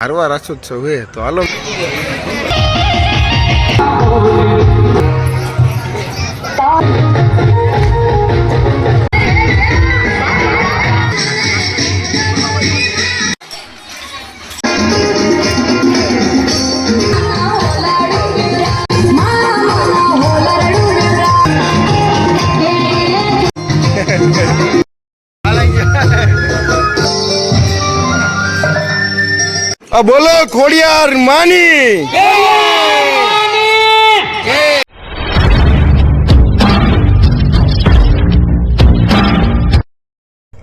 ધારવા રાસોત્સવ હે તો હાલો બોલો ખોડિયાર માની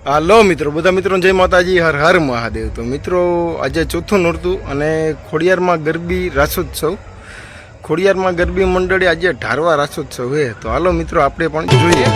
હાલો મિત્રો, બધા મિત્રો જય માતાજી, હર હર મહાદેવ। તો મિત્રો આજે ચોથું નોરતું અને ખોડિયારમાં ગરબી રાસોત્સવ, ખોડિયારમાં ગરબી મંડળી આજે ઢારવા રાસોત્સવ હે તો હાલો મિત્રો આપણે પણ જોઈએ।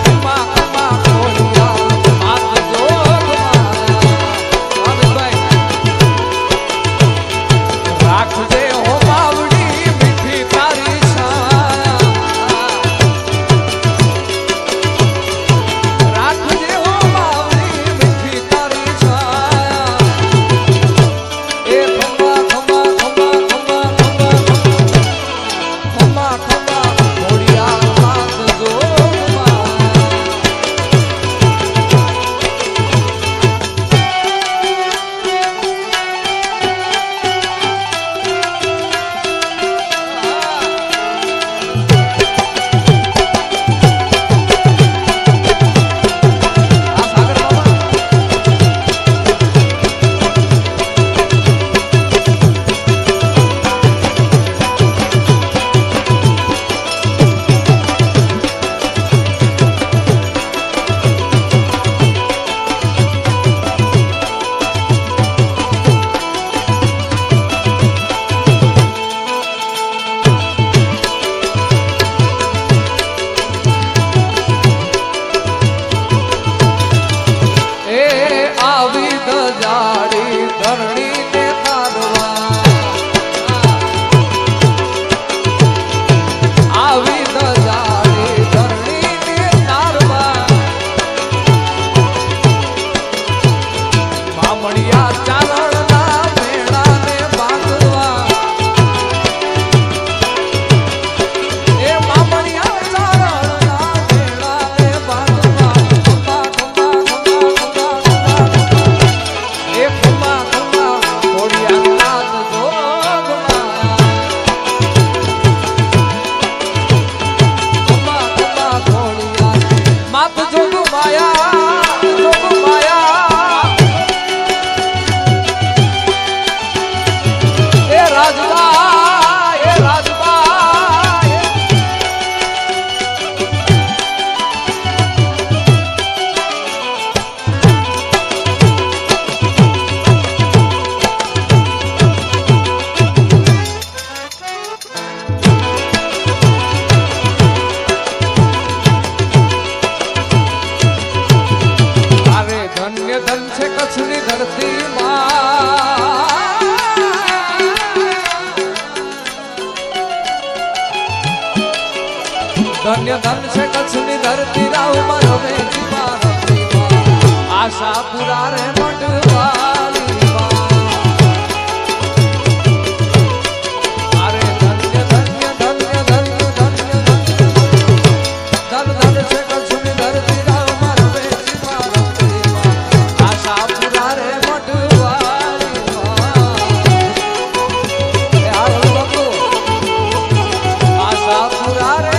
ધન્ય ધન છે કચ્છની ધરતી રાવમાં રમે આશા પુરા રે મટવાલી અરે ધન્ય ધન્ય ધન્ય ધન્ય ધન્ય ધન ધન છે કચ્છની ધરતી રાવમાં રમે આશા પુરા રે મટવાલી આશા પુરા રે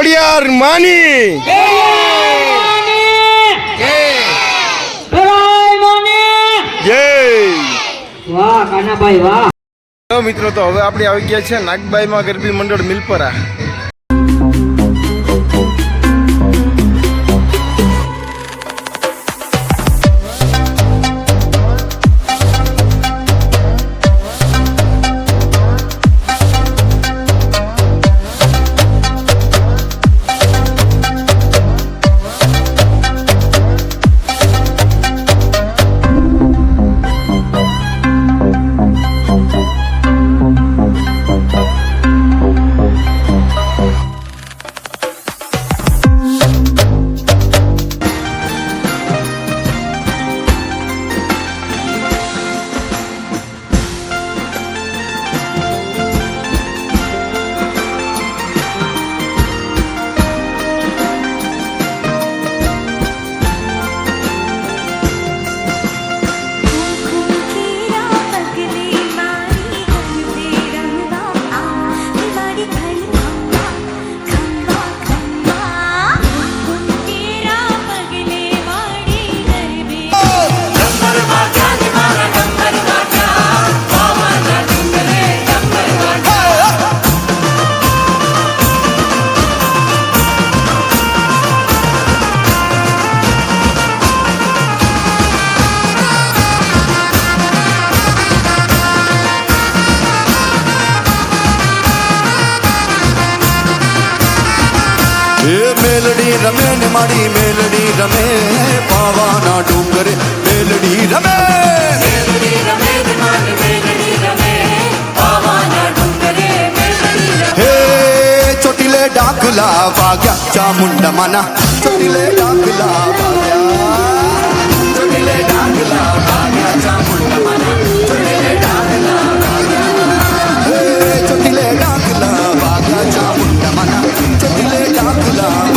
ખોડિયાર માની જય. વાહ કાનાભાઈ વાહ. તો મિત્રો તો હવે આપણે આવી ગયા છે નાગબાઈમાં ગરબી મંડળ મિલપરા. મેલડી રમે ને માડી મેલડી રમે પાવાના ડુંગરે મેલડી રમે હે ચોટીલે ડાકલા વાગ્યા ચામુંડા માના ચોટીલે ડાકલા વાગ્યા ચોટીલે ડાકલા વાગ્યા ચામુંડા માના ચોટીલે ડાકલા વાગ્યા હે ચોટીલે ડાકલા વાગ્યા ચામુંડા માના ચોટીલે ડાકલા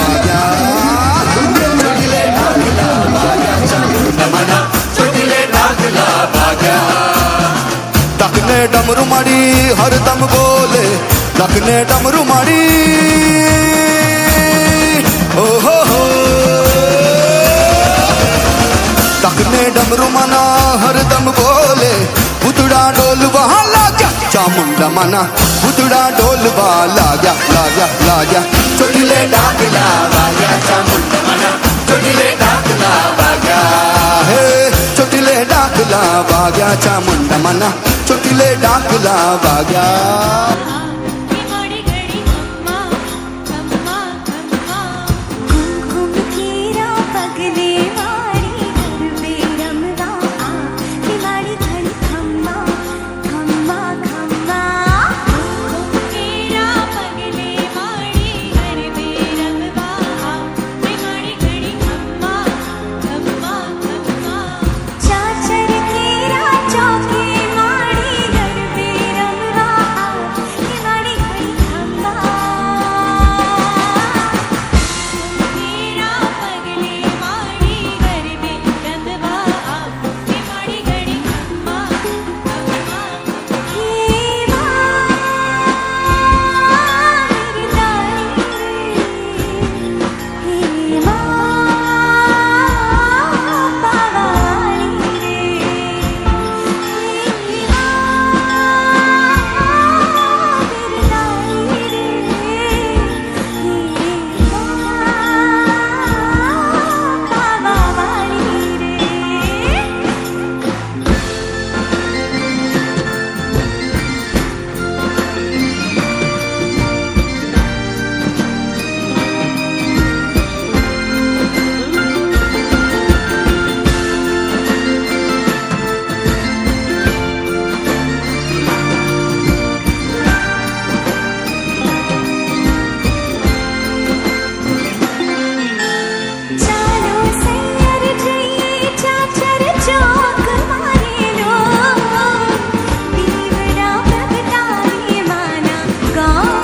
ડકને ડમરૂ માડી હરદમ બોલે ડકને ડમરૂ માડી ઓહો હો ડકને ડમરૂ માના હરદમ બોલે ભૂતડા ડોલવા લાગ્યા ચામુંડા માના ભૂતડા ડોલવા લાગ્યા ચોટીલે ડાકલા વાગ્યા ચામુંડા માના ચોટીલે ડાકલા વાગ્યા હે ચોટીલે ડાકલા વાગ્યા ચામુંડા માના ચોટીલે ડાકલા વાગ્યા